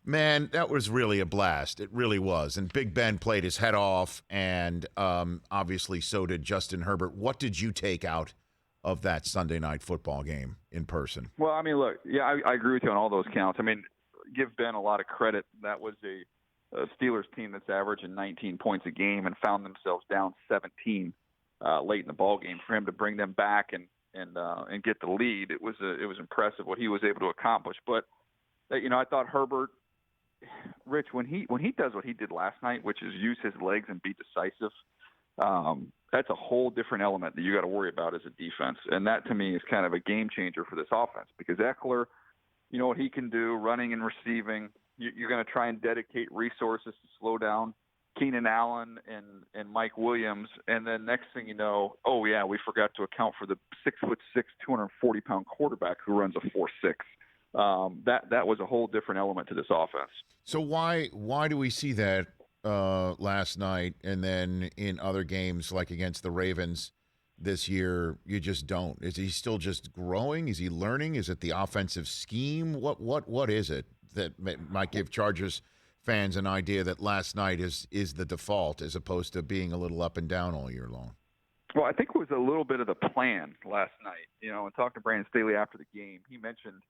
Man, that was really a blast. It really was. And Big Ben played his head off, and obviously so did Justin Herbert. What did you take out of that Sunday night football game in person? Well, I mean, look, yeah, I agree with you on all those counts. I mean, give Ben a lot of credit. That was a Steelers team that's averaging 19 points a game and found themselves down 17 late in the ball game. For him to bring them back and get the lead, it was impressive what he was able to accomplish. But I thought Herbert, Rich, when he does what he did last night, which is use his legs and be decisive, that's a whole different element that you got to worry about as a defense. And that, to me, is kind of a game changer for this offense because Eckler, you know what he can do, running and receiving. You're going to try and dedicate resources to slow down Keenan Allen and Mike Williams. And then next thing you know, oh, yeah, we forgot to account for the 6'6", 240-pound quarterback who runs a 4.6. That was a whole different element to this offense. So why do we see that last night, and then in other games like against the Ravens this year, you just don't? Is he still just growing? Is he learning? Is it the offensive scheme? What is it that might give Chargers fans an idea that last night is the default as opposed to being a little up and down all year long? Well, I think it was a little bit of the plan last night. And talking to Brandon Staley after the game, he mentioned,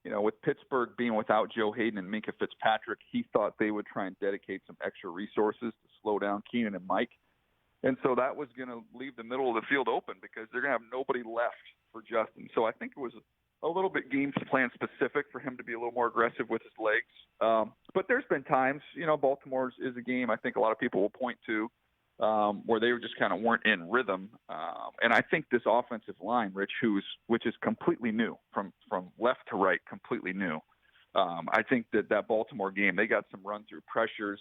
with Pittsburgh being without Joe Hayden and Minka Fitzpatrick, he thought they would try and dedicate some extra resources to slow down Keenan and Mike. And so that was going to leave the middle of the field open because they're going to have nobody left for Justin. So I think it was a little bit game plan specific for him to be a little more aggressive with his legs. But there's been times, Baltimore's is a game I think a lot of people will point to where they just kind of weren't in rhythm. And I think this offensive line, Rich, which is completely new from left to right, completely new. I think that Baltimore game, they got some run-through pressures,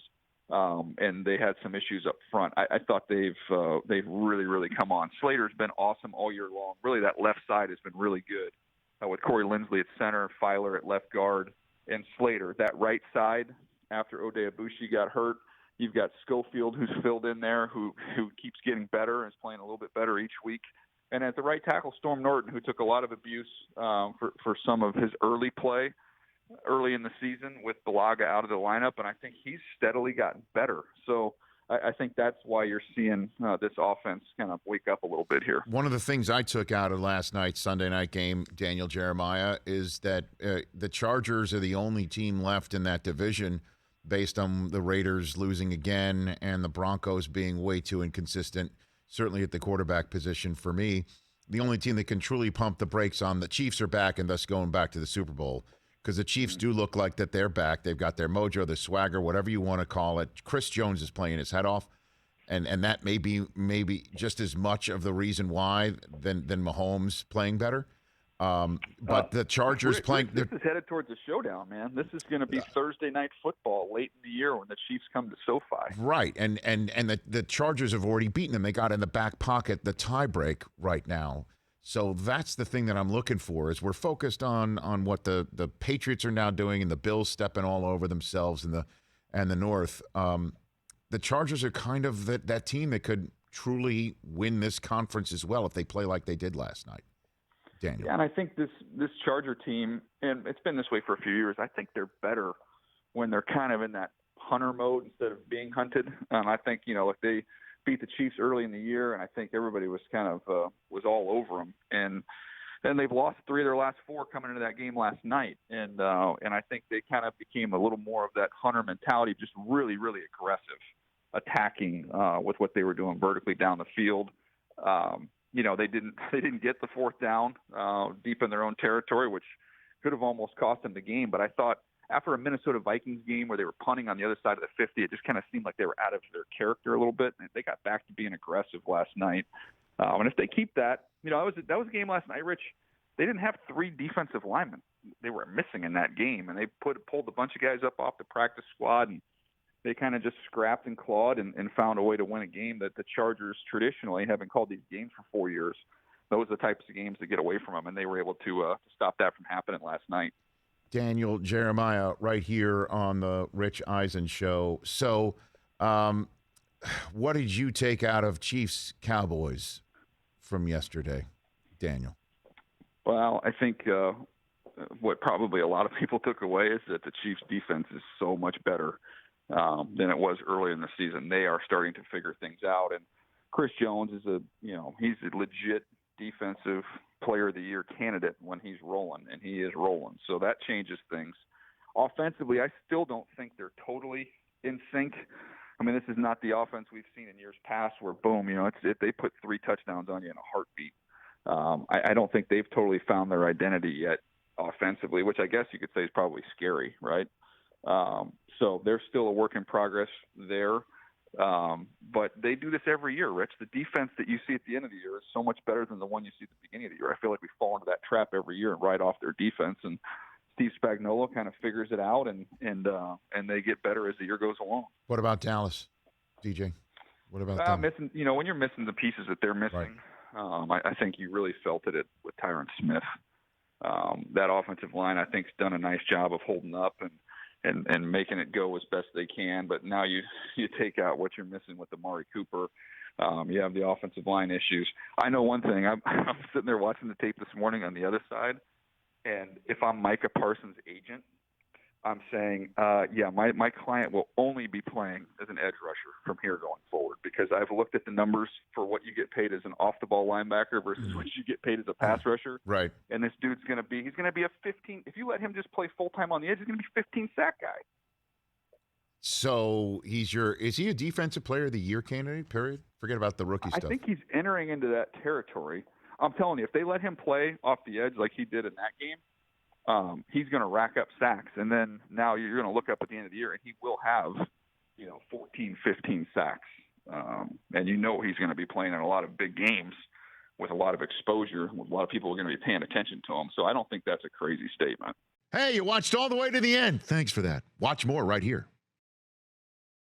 and they had some issues up front. I thought they've really, really come on. Slater's been awesome all year long. Really, that left side has been really good with Corey Linsley at center, Filer at left guard, and Slater. That right side, after Ode Abushi got hurt, you've got Schofield, who's filled in there, who keeps getting better and is playing a little bit better each week. And at the right tackle, Storm Norton, who took a lot of abuse for some of his early play early in the season with Balaga out of the lineup, and I think he's steadily gotten better. So I think that's why you're seeing this offense kind of wake up a little bit here. One of the things I took out of last night's Sunday night game, Daniel Jeremiah, is that the Chargers are the only team left in that division based on the Raiders losing again and the Broncos being way too inconsistent, certainly at the quarterback position for me. The only team that can truly pump the brakes on the Chiefs are back and thus going back to the Super Bowl because the Chiefs do look like that they're back. They've got their mojo, their swagger, whatever you want to call it. Chris Jones is playing his head off, and that may be maybe just as much of the reason why than Mahomes playing better. But the Chargers playing. This is headed towards a showdown, man. This is going to be Thursday night football late in the year when the Chiefs come to SoFi. Right, and the Chargers have already beaten them. They got in the back pocket the tiebreak right now. So that's the thing that I'm looking for is we're focused on what the Patriots are now doing and the Bills stepping all over themselves in the North. The Chargers are kind of that team that could truly win this conference as well if they play like they did last night. Daniel. Yeah, and I think this Charger team, and it's been this way for a few years, I think they're better when they're kind of in that hunter mode instead of being hunted. I think, if they beat the Chiefs early in the year, and I think everybody was kind of was all over them. And then they've lost 3 of their last 4 coming into that game last night. And I think they kind of became a little more of that hunter mentality, just really, really aggressive, attacking with what they were doing vertically down the field. They didn't get the 4th down deep in their own territory, which could have almost cost them the game. But I thought after a Minnesota Vikings game where they were punting on the other side of the 50, it just kind of seemed like they were out of their character a little bit. And they got back to being aggressive last night. And if they keep that, that was a game last night, Rich. They didn't have 3 defensive linemen. They were missing in that game, and they pulled a bunch of guys up off the practice squad, and they kind of just scrapped and clawed and found a way to win a game that the Chargers traditionally haven't called these games for 4 years. Those are the types of games that get away from them, and they were able to stop that from happening last night. Daniel Jeremiah right here on the Rich Eisen Show. So what did you take out of Chiefs-Cowboys from yesterday, Daniel? Well, I think what probably a lot of people took away is that the Chiefs' defense is so much better than it was early in the season. They are starting to figure things out, and Chris Jones is he's a legit defensive player of the year candidate when he's rolling, and he is rolling. So that changes things. Offensively, I still don't think they're totally in sync. I mean, this is not the offense we've seen in years past where, boom, they put 3 touchdowns on you in a heartbeat. I don't think they've totally found their identity yet offensively, which I guess you could say is probably scary, right? So they're still a work in progress there. But they do this every year, Rich. The defense that you see at the end of the year is so much better than the one you see at the beginning of the year. I feel like we fall into that trap every year and write off their defense. And Steve Spagnuolo kind of figures it out, and they get better as the year goes along. What about Dallas, DJ? What about them? Missing, when you're missing the pieces that they're missing, right. I think you really felt it with Tyron Smith. That offensive line, I think, has done a nice job of holding up and making it go as best they can. But now you take out what you're missing with Amari Cooper. You have the offensive line issues. I know one thing. I'm sitting there watching the tape this morning on the other side, and if I'm Micah Parsons' agent, I'm saying, my client will only be playing as an edge rusher from here going forward, because I've looked at the numbers for what you get paid as an off-the-ball linebacker versus what you get paid as a pass rusher. Right. And this dude's going to be a 15. If you let him just play full-time on the edge, he's going to be 15 sack guy. So is he a defensive player of the year candidate, period? Forget about the rookie stuff. I think he's entering into that territory. I'm telling you, if they let him play off the edge like he did in that game, he's going to rack up sacks. And then now you're going to look up at the end of the year and he will have, 14, 15 sacks. And he's going to be playing in a lot of big games with a lot of exposure. A lot of people are going to be paying attention to him. So I don't think that's a crazy statement. Hey, you watched all the way to the end. Thanks for that. Watch more right here.